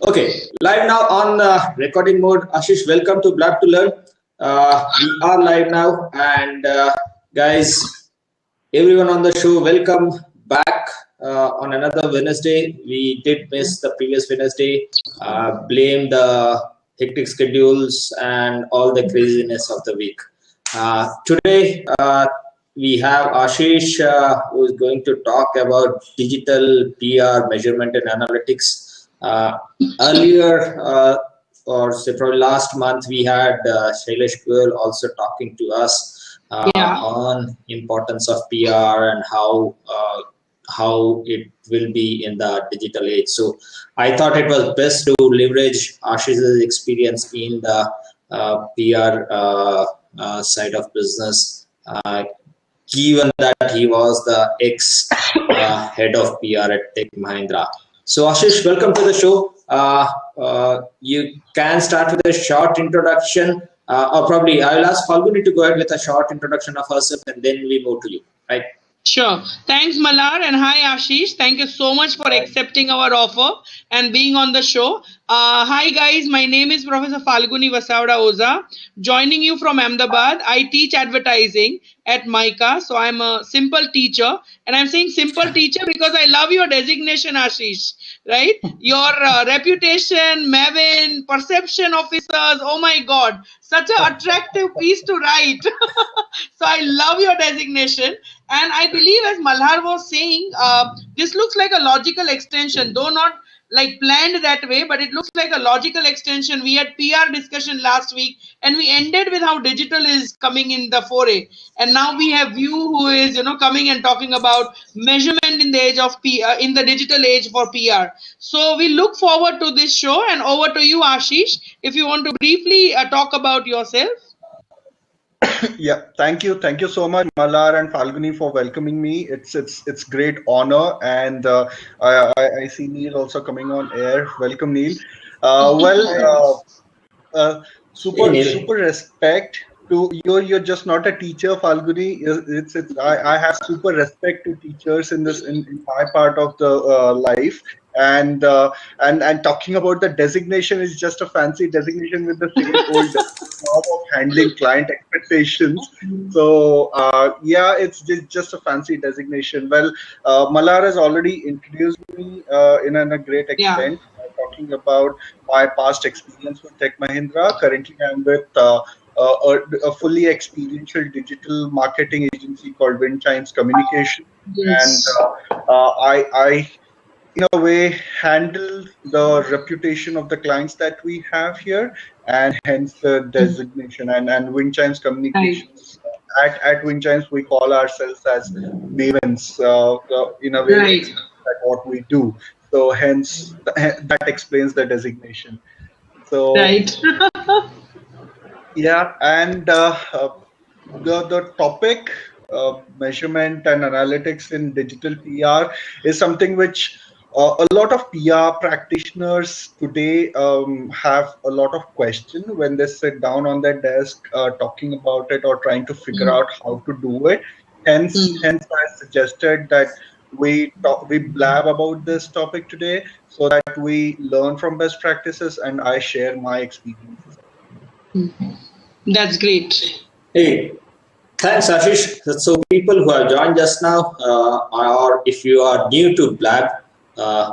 Okay, live now on recording mode. Aashish, welcome to Blab2Learn. We are live now, and guys, everyone on the show, welcome back on another Wednesday. We did miss the previous Wednesday. Blame the hectic schedules and all the craziness of the week. Today, we have Aashish, who is going to talk about digital PR measurement and analytics. Earlier, or say probably last month, we had Shailesh Goel also talking to us on importance of PR and how it will be in the digital age. So I thought it was best to leverage Ashish's experience in the PR side of business, given that he was the ex head of PR at Tech Mahindra. So Aashish, welcome to the show. You can start with a short introduction, or probably I will ask Falguni to go ahead with a short introduction of herself, and then we move to you. Right? Sure. Thanks, Malar, and hi, Aashish. Thank you so much for accepting our offer and being on the show. Hi, guys. My name is Professor Falguni Vasavada Oza, joining you from Ahmedabad. I teach advertising at MICA, so I'm a simple teacher. And I'm saying simple teacher because I love your designation, Aashish. Right? Your reputation, Mavin, perception officers, oh my God, such an attractive piece to write. So I love your designation. And I believe, as Malhar was saying, this looks like a logical extension, though not like planned that way, but it looks like a logical extension. We had PR discussion last week, and we ended with how digital is coming in the foray. And now we have you who is, coming and talking about measurement in the age of PR, in the digital age for PR. So we look forward to this show, and over to you, Aashish, if you want to briefly talk about yourself. Yeah, thank you so much, Malar and Falguni, for welcoming me. It's great honor, and I see Neil also coming on air. Welcome, Neil. Super respect to you. You're just not a teacher, Falguni. I have super respect to teachers in my part of the life. And talking about the designation is just a fancy designation with the same old job of handling client expectations. So yeah, it's just a fancy designation. Well, Malar has already introduced me in a great extent, talking about my past experience with Tech Mahindra. Currently, I'm with a fully experiential digital marketing agency called Wind Chimes Communication, and I in a way handle the reputation of the clients that we have here, and hence the designation. And Wind Chimes Communications, at Wind Chimes we call ourselves as mavens, in a way that what we do. So hence that explains the designation. So yeah, and the topic measurement and analytics in digital PR is something which a lot of PR practitioners today have a lot of question when they sit down on their desk talking about it or trying to figure out how to do it. Hence I suggested that we blab about this topic today so that we learn from best practices and I share my experiences. That's great. Hey, thanks, Aashish. So people who have joined just now, or if you are new to Blab,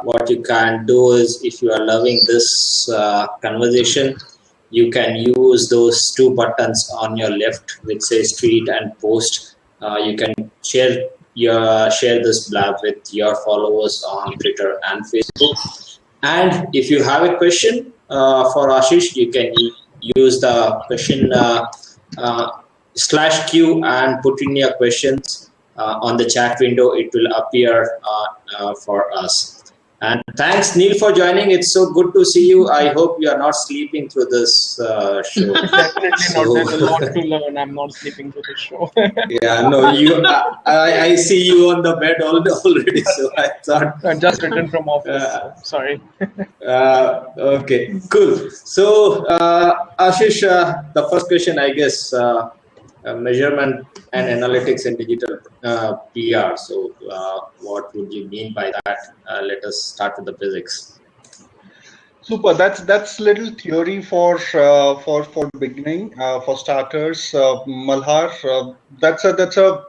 what you can do is, if you are loving this conversation, you can use those two buttons on your left which says tweet and post. You can share this Blab with your followers on Twitter and Facebook. And if you have a question for Aashish, you can use the question /Q and put in your questions on the chat window. It will appear for us. And thanks, Neil, for joining. It's so good to see you. I hope you are not sleeping through this show. Definitely not. There's a lot to learn. I'm not sleeping through this show. Yeah, no, I see you on the bed already. So I thought I just returned from office. Sorry. Okay, cool. So Aashish, the first question, I guess, measurement and analytics in digital PR. So what would you mean by that? Let us start with the basics. Super. That's little theory for beginning for starters. Malhar, that's a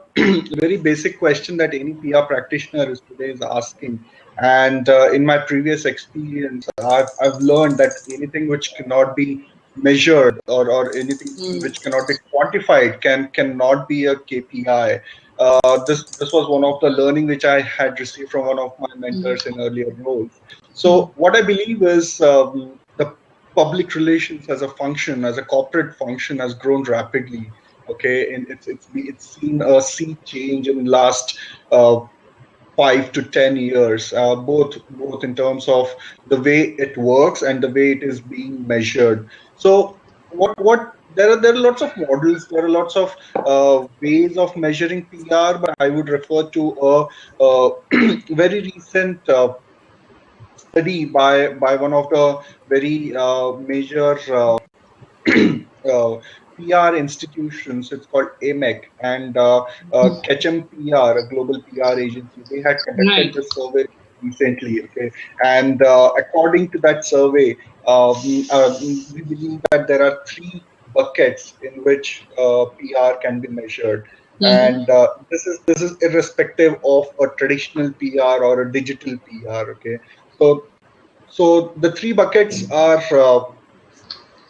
very basic question that any PR practitioner is today is asking. And in my previous experience, I've learned that anything which cannot be measured or anything which cannot be quantified cannot be a KPI. This was one of the learning which I had received from one of my mentors in earlier roles. So what I believe is the public relations as a function, as a corporate function, has grown rapidly. Okay, and it's seen a sea change in the last 5 to 10 years, both in terms of the way it works and the way it is being measured. So what there are lots of models, there are lots of ways of measuring PR, but I would refer to a very recent study by one of the very major PR institutions. It's called AMEC and Ketchum PR, a global PR agency. They had conducted Right. this survey recently. Okay, and according to that survey, we believe that there are three buckets in which PR can be measured. And this is irrespective of a traditional PR or a digital PR. Okay, so the three buckets are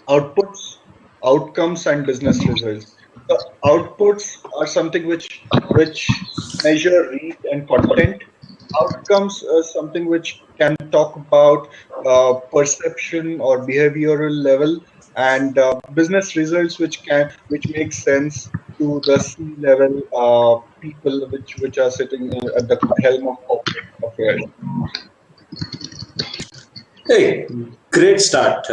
outputs, outcomes, and business results. The outputs are something which measure reach and content. Outcomes are something which can talk about perception or behavioral level, and business results which make sense to the C-level people which are sitting at the helm of corporate affairs. Hey, great start.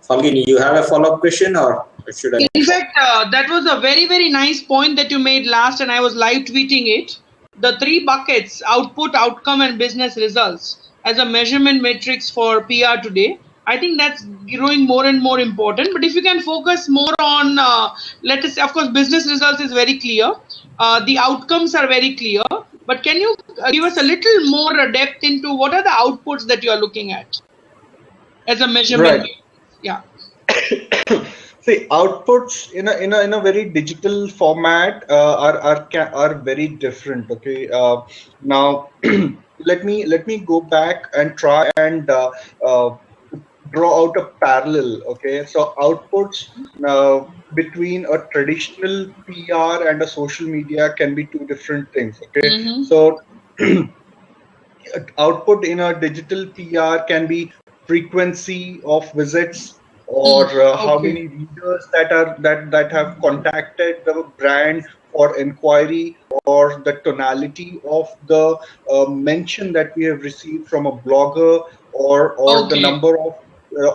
Falguni, you have a follow-up question or should I? In fact, that was a very, very nice point that you made last, and I was live tweeting it. The three buckets: output, outcome, and business results as a measurement matrix for PR today. I think that's growing more and more important. But if you can focus more on, let us say, of course, business results is very clear. The outcomes are very clear. But can you give us a little more depth into what are the outputs that you are looking at as a measurement? Right. Yeah. See, outputs in a very digital format are very different. Okay, now let me go back and try and draw out a parallel. Okay, so outputs between a traditional PR and a social media can be two different things. Okay, so output in a digital PR can be frequency of visits or how many readers that have contacted the brand for inquiry, or the tonality of the mention that we have received from a blogger, or the number of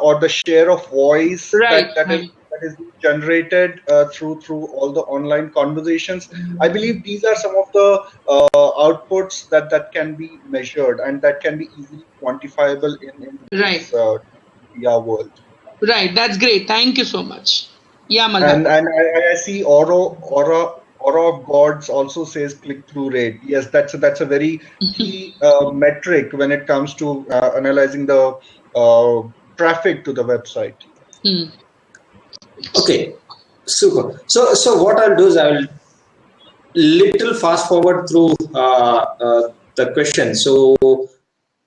or the share of voice that is generated through all the online conversations. I believe these are some of the outputs that can be measured and that can be easily quantifiable in this PR world. Right, that's great. Thank you so much. Yeah, Malhar. And I see Aura of Gods also says click-through rate. Yes, that's a very key metric when it comes to analyzing the traffic to the website. Okay, super. So what I'll do is I will little fast forward through the question. So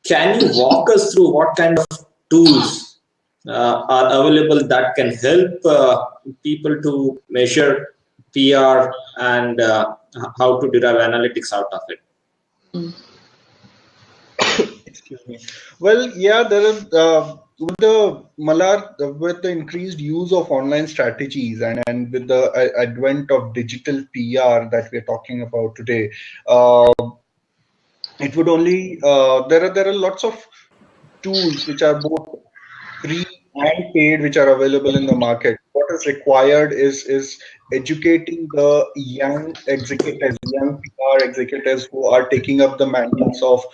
can you walk us through what kind of tools are available that can help people to measure PR and how to derive analytics out of it? Excuse me. Well, yeah, there are with the increased use of online strategies and with the advent of digital PR that we're talking about today, it would only there are lots of tools which are both free and paid, which are available in the market. What is required is educating the young executives, young PR executives who are taking up the mantles of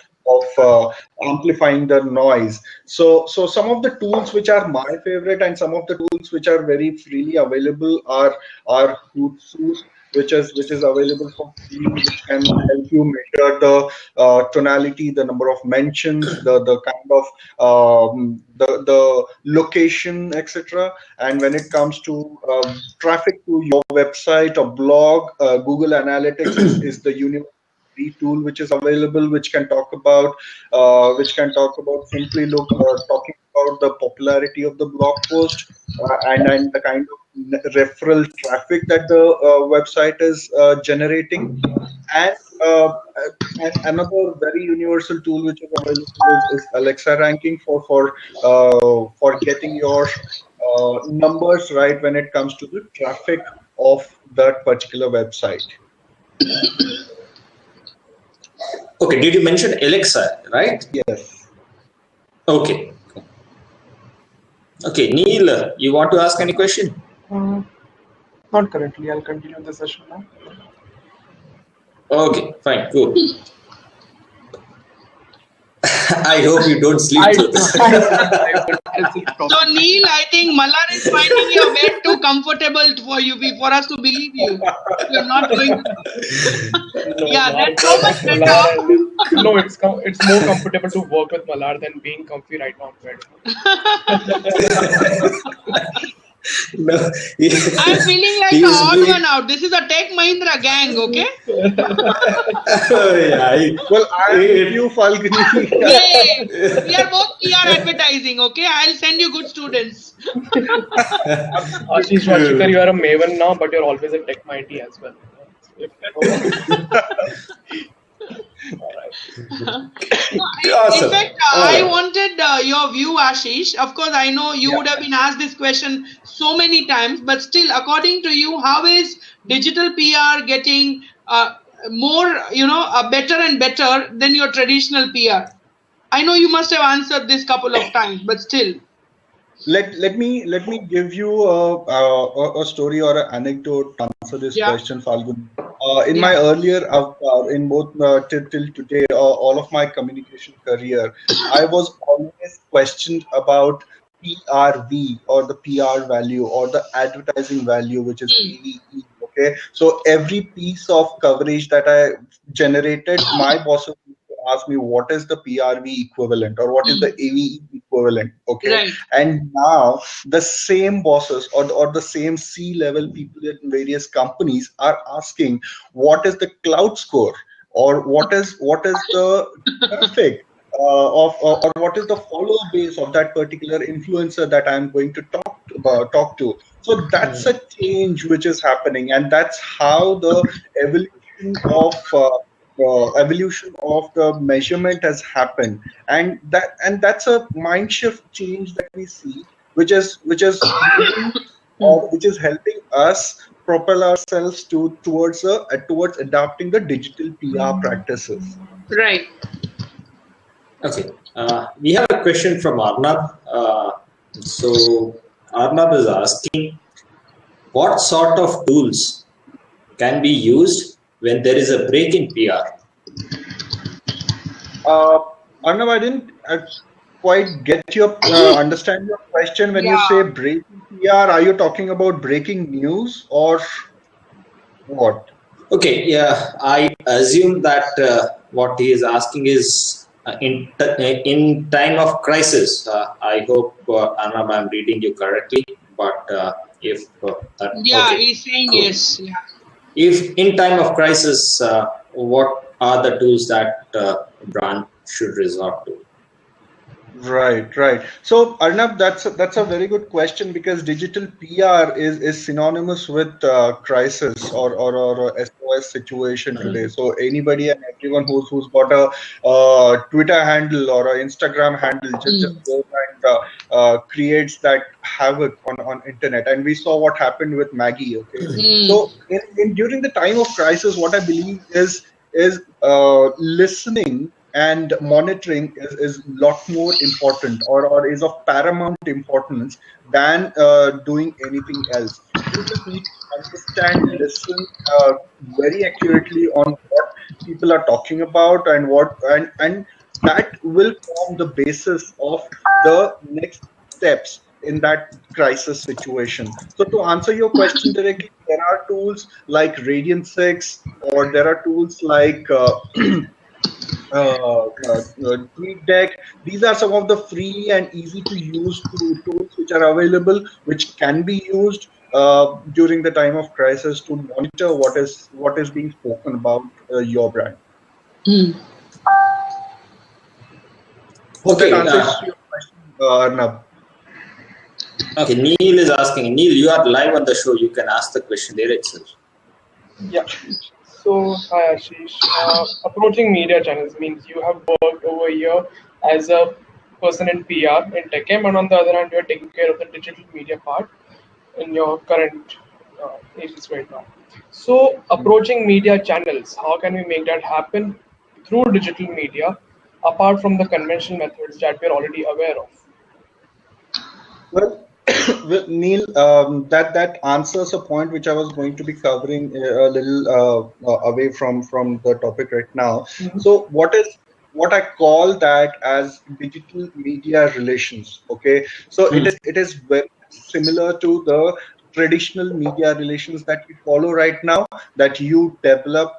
amplifying the noise. So some of the tools which are my favorite and some of the tools which are very freely available are Hootsuite, which is available for free, which can help you measure the tonality, the number of mentions, the kind of the location, etc. And when it comes to traffic to your website or blog, Google Analytics is the universal free tool which is available, which can talk about simply talking about the popularity of the blog post, and the kind of referral traffic that the website is generating. And another very universal tool which is available is Alexa ranking for getting your numbers right when it comes to the traffic of that particular website. Okay, did you mention Alexa, right? Yes. Okay. Okay, Neil, you want to ask any question? Not currently. I'll continue the session now. Okay, fine, cool. I hope you don't sleep through this. So Neil, I think Mallar is finding your bed too comfortable for us to believe you. You're not going. Yeah, that's so much better. No, it's more comfortable to work with Mallar than being comfy right now on bed. No, I'm feeling like the odd one out. This is a Tech Mahindra gang, okay? Well, I'm with you, Falguni. Hey, we are both PR advertising, okay? I'll send you good students. Aashish Washikar, you are a Maven now, but you're always a Tech Mighty as well. Awesome. In fact, I wanted your view, Aashish. Of course, I know you would have been asked this question so many times, but still, according to you, how is digital PR getting more, better and better than your traditional PR? I know you must have answered this couple of times, but still. Let me give you a story or an anecdote to answer this question, Falguni. In my earlier, in both till today, all of my communication career, I was always questioned about PRV, or the PR value, or the advertising value, which is AVE. Okay, so every piece of coverage that I generated, my bosses ask me what is the PRV equivalent or what is the AVE equivalent. Okay, Right. and now the same bosses or the same C-level people in various companies are asking what is the cloud score, or what is the traffic or what is the follower base of that particular influencer that I'm going to talk to. So that's a change which is happening, and that's how the evolution of the measurement has happened, and that's a mind shift change that we see, which is helping us propel ourselves towards adopting the digital PR practices. Right. Okay, we have a question from Arnab. So Arnab is asking, what sort of tools can be used when there is a break in PR? Arnav, I didn't quite get your understand your question. When you say breaking PR, are you talking about breaking news or what? Okay, yeah, I assume that what he is asking is in time of crisis. I hope Arnab, I'm reading you correctly. But if He's saying cool. Yes. Yeah. If in time of crisis, what are the tools that brand should resort to? Right. So Arnab, that's a very good question, because digital PR is synonymous with crisis or SOS situation today. So anybody and everyone who's got a Twitter handle or an Instagram handle just goes and creates that havoc on internet. And we saw what happened with Maggie. Okay, so during the time of crisis, what I believe is listening and monitoring is a lot more important, or is of paramount importance than doing anything else. You just need to understand, listen very accurately on what people are talking about, and that will form the basis of the next steps in that crisis situation. So to answer your question directly, there are tools like Radiant 6, or there are tools like TweetDeck. These are some of the free and easy to use tools which are available, which can be used during the time of crisis to monitor what is being spoken about your brand. Okay. That answers your question, Arnab. Okay, Neil is asking. Neil, you are live on the show. You can ask the question there itself. Yeah. So, hi Ashish. Approaching media channels means you have worked over here as a person in PR in TechM, and on the other hand, you are taking care of the digital media part in your current agency right now. So, approaching media channels, how can we make that happen through digital media, apart from the conventional methods that we're already aware of? Well, well, Neil, that answers a point which I was going to be covering a little away from the topic right now. So, what I call that as digital media relations? Okay, so it is very similar to the traditional media relations that we follow right now. That you develop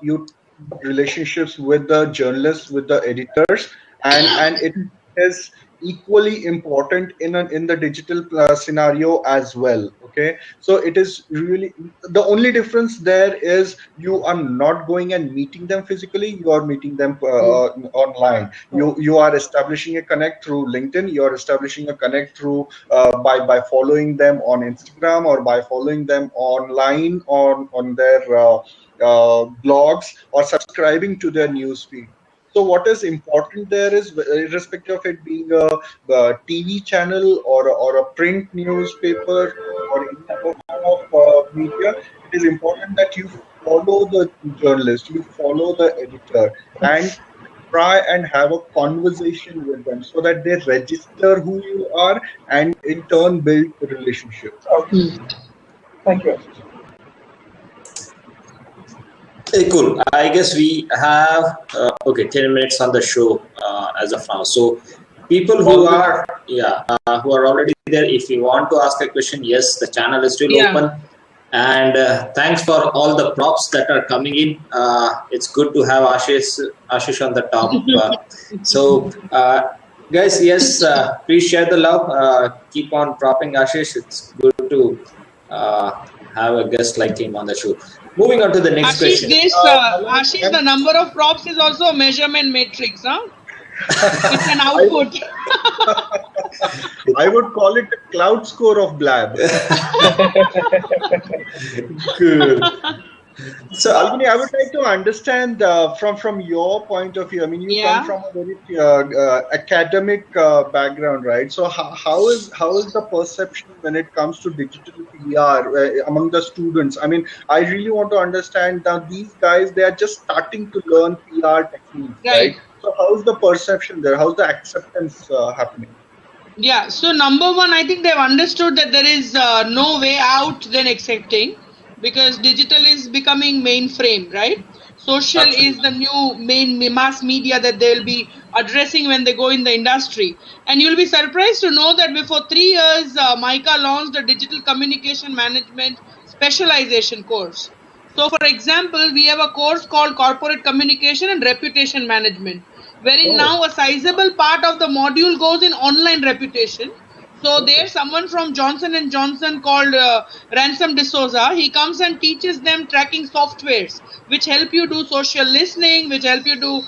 relationships with the journalists, with the editors, and it is equally important in the digital scenario as well. Okay, so it is really, the only difference there is you are not going and meeting them physically, you are meeting them online. You are establishing a connect through LinkedIn, you are establishing a connect through by following them on Instagram, or by following them online on their blogs, or subscribing to their newsfeed. So what is important there is, irrespective of it being a TV channel or a print newspaper or any other form of media, it is important that you follow the journalist, you follow the editor, and try and have a conversation with them so that they register who you are, and in turn build a relationship. Okay. Thank you, Ashish. Hey, cool. I guess we have 10 minutes on the show as of now. So people who are who are already there, if you want to ask a question, yes, the channel is still open. And thanks for all the props that are coming in. It's good to have Aashish on the top. Guys, yes, please share the love. Keep on propping Aashish. It's good to have a guest like him on the show. Moving on to the next question. Aashish, the number of props is also a measurement matrix, huh? It's an output. I would call it a cloud score of Blab. Good. So, Falguni, I would like to understand from your point of view. I mean, you come from a very academic background, right? So, how is the perception when it comes to digital PR among the students? I mean, I really want to understand that these guys, they are just starting to learn PR techniques, right? So, how's the perception there? How's the acceptance happening? Yeah. So, number one, I think they've understood that there is no way out than accepting. Because digital is becoming mainframe, right? Social is the new main mass media that they'll be addressing when they go in the industry. And you'll be surprised to know that before 3 years, MICA launched a digital communication management specialization course. So, for example, we have a course called Corporate Communication and Reputation Management, wherein now a sizable part of the module goes in online reputation. So there's someone from Johnson & Johnson called Ransom D'Souza. He comes and teaches them tracking softwares, which help you do social listening, which help you do,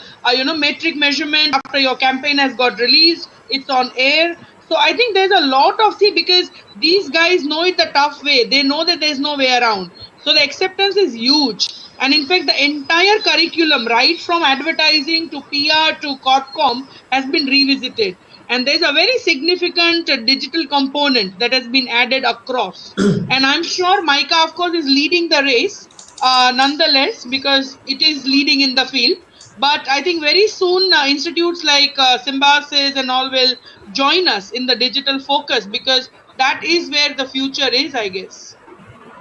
metric measurement after your campaign has got released. It's on air. So I think there's a lot of because these guys know it the tough way. They know that there's no way around. So the acceptance is huge. And in fact, the entire curriculum, right from advertising to PR to Corpcom, has been revisited. And there's a very significant digital component that has been added across. And I'm sure MICA, of course, is leading the race nonetheless, because it is leading in the field. But I think very soon institutes like Symbiosis and all will join us in the digital focus, because that is where the future is, I guess.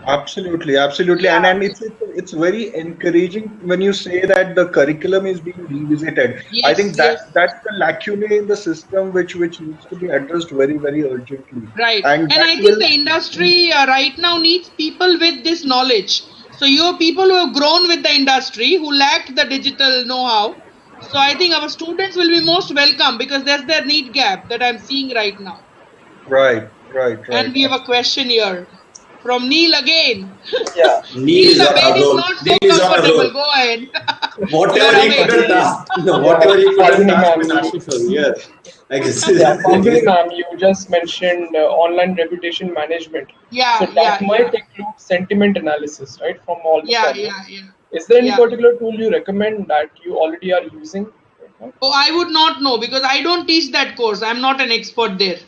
Absolutely, absolutely, Yeah. and it's very encouraging when you say that the curriculum is being revisited. I Yes, think yes. that's the lacunae in the system which needs to be addressed very very urgently, Right. and And that I think will. the industry right now needs people with this knowledge. So you are people who have grown with the industry, who lacked the digital know-how. So I think our students will be most welcome because there's their need gap that I'm seeing right now. Right, right, And right. we have a question here from Neil again. Yeah. Neil Neil, is the on bed a is roll. not so Neil is on a comfortable. roll. Go ahead. You're Whatever he awake. couldn't ask, no, Yeah. whatever he couldn't Falguni ask ma'am, when Ashish was here. I guess. yeah, Falguni ma'am, you just mentioned online reputation management. So Yeah, that yeah, might yeah. include sentiment analysis, right, from all the Yeah, following. yeah, yeah. Is there any Yeah. particular tool you recommend that you already are using right now? Oh, I would not know because I don't teach that course. I'm not an expert there.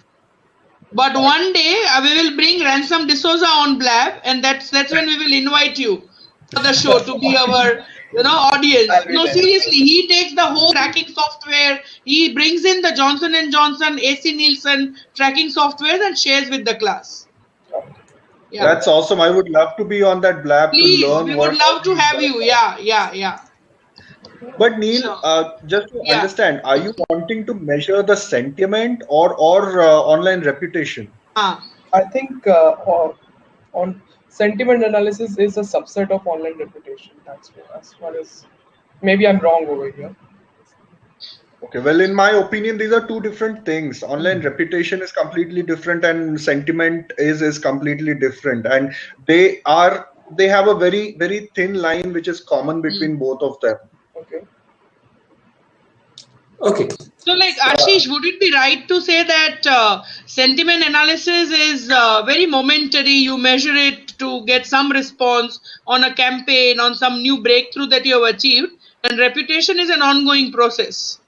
But Right. one day we will bring Ransom D'Souza on Blab, and that's when we will invite you for the show to be our audience. I'll be No, there. seriously, he takes the whole tracking software. He brings in the Johnson and Johnson, AC Nielsen tracking software and shares with the class. Yeah, That's awesome. I would love to be on that Blab to please, we learn would what all love to these have guys you. are. Yeah, yeah, yeah. But Neil, Sure. just to Yeah. understand, are you wanting to measure the sentiment or online reputation? Ah. I think on sentiment analysis is a subset of online reputation. That's as far as maybe I'm wrong over here. Okay, well, in my opinion, these are two different things. Online reputation is completely different, and sentiment is completely different. And they have a very very thin line which is common Hmm. between both of them. Okay. Okay. So, like Ashish, would it be right to say that sentiment analysis is very momentary? You measure it to get some response on a campaign, on some new breakthrough that you have achieved, and reputation is an ongoing process.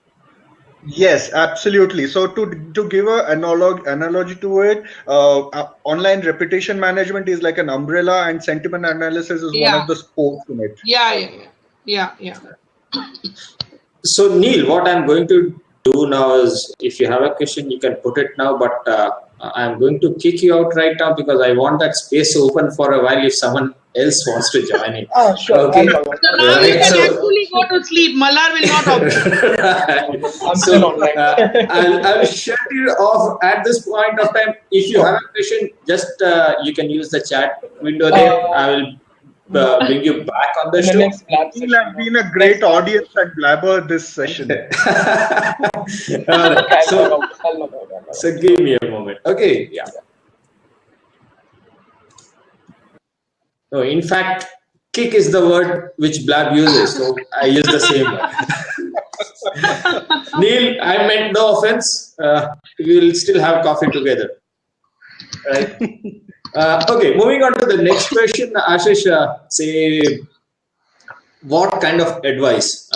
Yes, absolutely. So to give a analogy to it, online reputation management is like an umbrella, and sentiment analysis is one Yeah, of the spokes in it. yeah, yeah, yeah, yeah, yeah. So Neil, what I'm going to do now is, if you have a question, you can put it now. But I'm going to kick you out right now because I want that space open for a while if someone else wants to join in. Ah, sure. Okay. I'll log on. So now you Right. can So, actually go to sleep. Malar will not object. I'm so still online. I'll shut you off at this point of time. If you have a question, just you can use the chat window there. I will bring you back on the In the show. next Blab You session. have been a great audience at Blabber this session. Okay, So, I'll log out. so give me a moment. Okay, yeah. No, in fact, kick is the word which Blab uses, so I use the same word. Neil, I meant no offense. We will still have coffee together. Right? Okay, moving on to the next question. Ashish, say, what kind of advice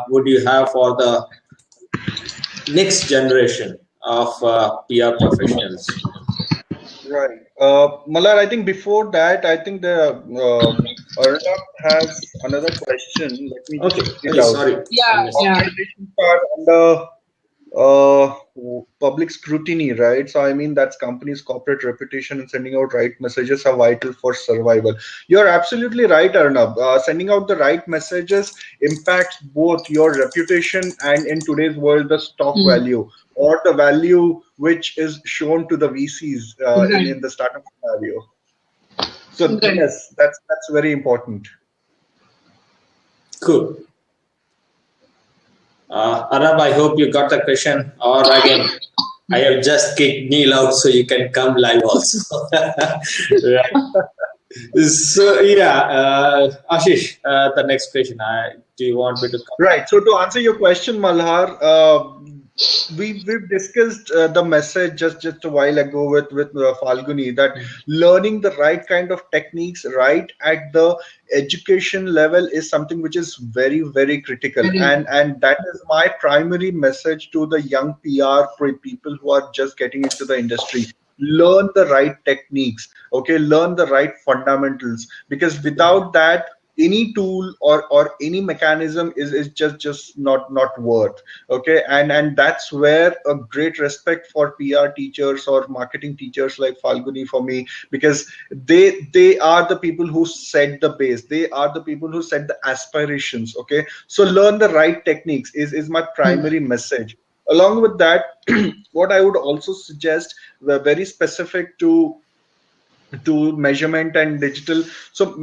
would you have for the next generation of PR professionals? Right. Malar, I think before that, I think the Arnab has another question. Let me just Okay, check it out. sorry. Yeah, yeah. Organizations are under public scrutiny, right? So I mean, that's companies' corporate reputation and sending out right messages are vital for survival. You're absolutely right, Arnab. Sending out the right messages impacts both your reputation and, in today's world, the stock value or the value which is shown to the VCs in the startup scenario. So Right. yes, that's very important. Cool. Arab, I hope you got the question. Or again, I have just kicked Neil out, so you can come live also. Right. So yeah, Ashish, the next question. Do you want me to come? Right. So to answer your question, Malhar, we've discussed the message just a while ago with Falguni, that learning the right kind of techniques right at the education level is something which is very very critical, and that is my primary message to the young PR people who are just getting into the industry. Learn the right techniques, okay? Learn the right fundamentals, because without that, any tool or any mechanism is just not worth. Okay, and that's where a great respect for PR teachers or marketing teachers like Falguni for me, because they are the people who set the base, they are the people who set the aspirations. Okay, so learn the right techniques is my primary message. Along with that, what I would also suggest, very specific to measurement and digital, so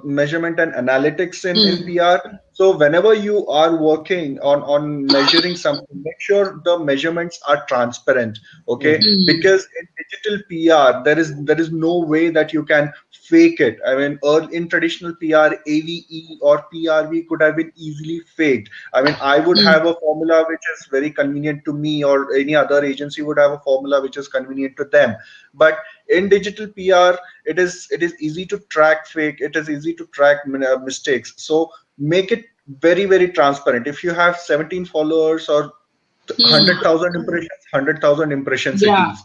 measurement and analytics in PR. So whenever you are working on measuring something, make sure the measurements are transparent. Okay, because in digital PR there is no way that you can fake it. I mean, in traditional PR, AVE or PRV could have been easily faked. I mean, I would have a formula which is very convenient to me, or any other agency would have a formula which is convenient to them. But in digital PR, it is easy to track fake, it is easy to track mistakes. So make it very transparent. If you have 17 followers or 100,000 impressions, 100,000 impression cities, right?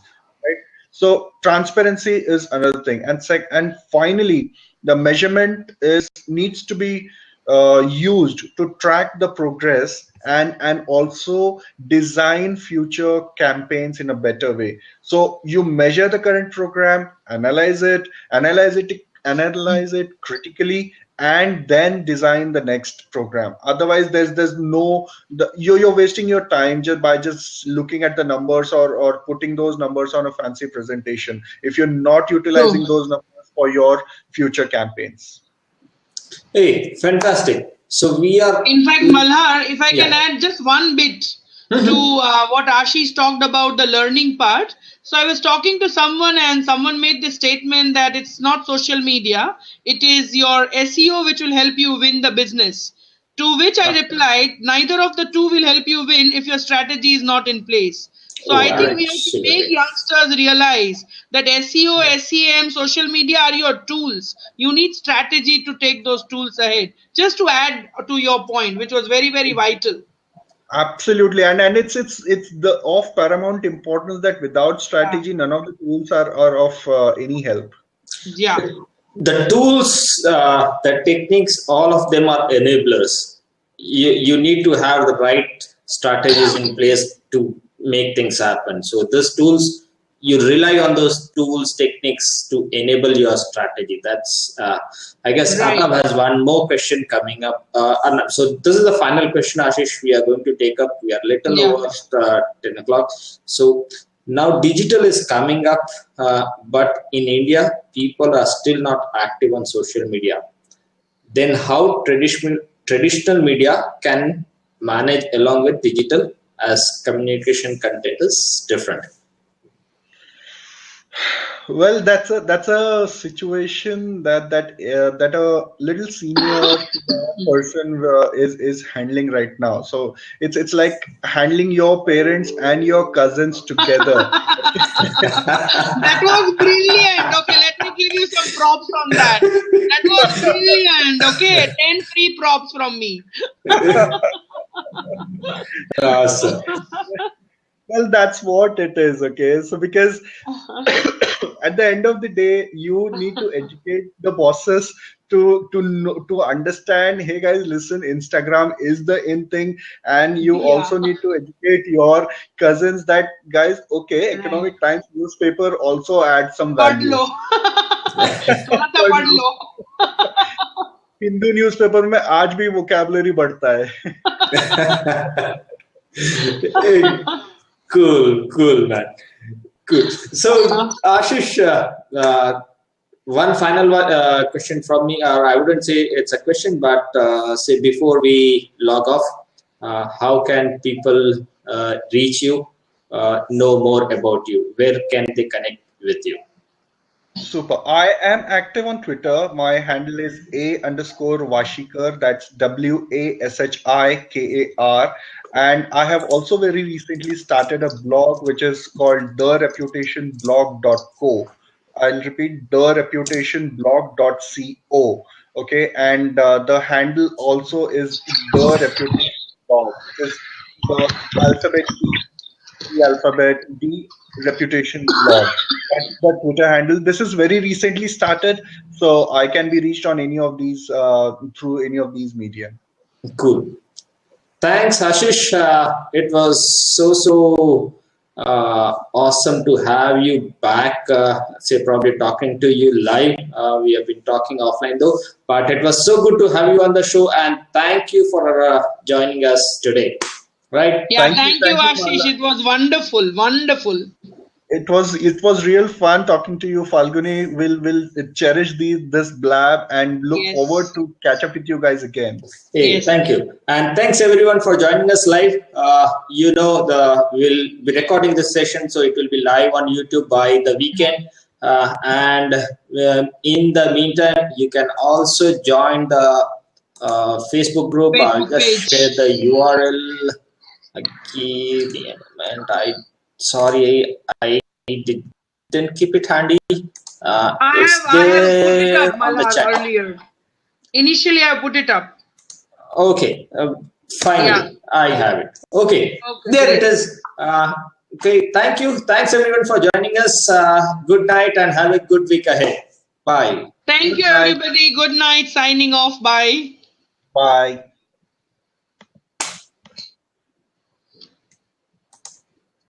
So transparency is another thing. And finally, the measurement needs to be used to track the progress and also design future campaigns in a better way. So you measure the current program, analyze it critically, and then design the next program. Otherwise, there's no, you're wasting your time just looking at the numbers or putting those numbers on a fancy presentation if you're not utilizing those numbers for your future campaigns. Hey, fantastic. So we are. In fact, Malhar, if I can add just one bit to what Aashish talked about, the learning part. So I was talking to someone and someone made the statement that it's not social media, it is your SEO which will help you win the business. To which I replied, neither of the two will help you win if your strategy is not in place. So I think we have to make youngsters realize that SEO, SEM, social media are your tools. You need strategy to take those tools ahead. Just to add to your point, which was very vital. Absolutely, and it's the of paramount importance that without strategy, none of the tools are of any help. Yeah. The tools, the techniques, all of them are enablers. You need to have the right strategies in place to make things happen. So these tools, you rely on those tools, techniques to enable your strategy. That's, I guess, Arnav has one more question coming up. Arnav, so this is the final question, Aashish, we are going to take up. We are little over 10 o'clock. So now digital is coming up, but in India, people are still not active on social media. Then how traditional media can manage along with digital, as communication content is different? Well, that's a situation that a little senior person is handling right now. So it's like handling your parents and your cousins together. That was brilliant. Okay, let me give you some props on that. That was brilliant. Okay, 10 free props from me. Awesome. Well, that's what it is. Okay, so because at the end of the day, you need to educate the bosses to understand, hey guys, listen, Instagram is the in thing, and you also need to educate your cousins that, guys, okay, Economic Times newspaper also adds some value. Hindu newspaper में आज भी vocabulary बढ़ता है. Cool, man. Good. So, Aashish, one final question from me, or I wouldn't say it's a question, but say before we log off, how can people reach you, know more about you? Where can they connect with you? Super. I am active on Twitter. My handle is A_Washikar. That's WASHIKAR. And I have also very recently started a blog which is called thereputationblog.co. I'll repeat, thereputationblog.co. Okay, and the handle also is the reputation blog, which is the alphabet the alphabet, the reputation blog. That's the Twitter handle. This is very recently started, so I can be reached on any of these through any of these media. Cool. Thanks, Aashish. It was so awesome to have you back. Say, probably talking to you live. We have been talking offline though, but it was so good to have you on the show. And thank you for joining us today. Right? Yeah, thank you, Aashish. It was wonderful, wonderful. It was real fun talking to you, Falguni. Will cherish this Blab and look forward to catch up with you guys again. Hey, thank you, and thanks everyone for joining us live. We'll be recording this session, so it will be live on YouTube by the weekend. And in the meantime, you can also join the Facebook group. I'll just share the URL. Give me a moment. I didn't keep it handy. I have put it up, Malhar, earlier. Initially, I put it up. Okay, finally, I have it. Okay, there it is. Okay, thank you. Thanks everyone for joining us. Good night and have a good week ahead. Bye. Thank you, everybody. Good night. Signing off. Bye. Bye.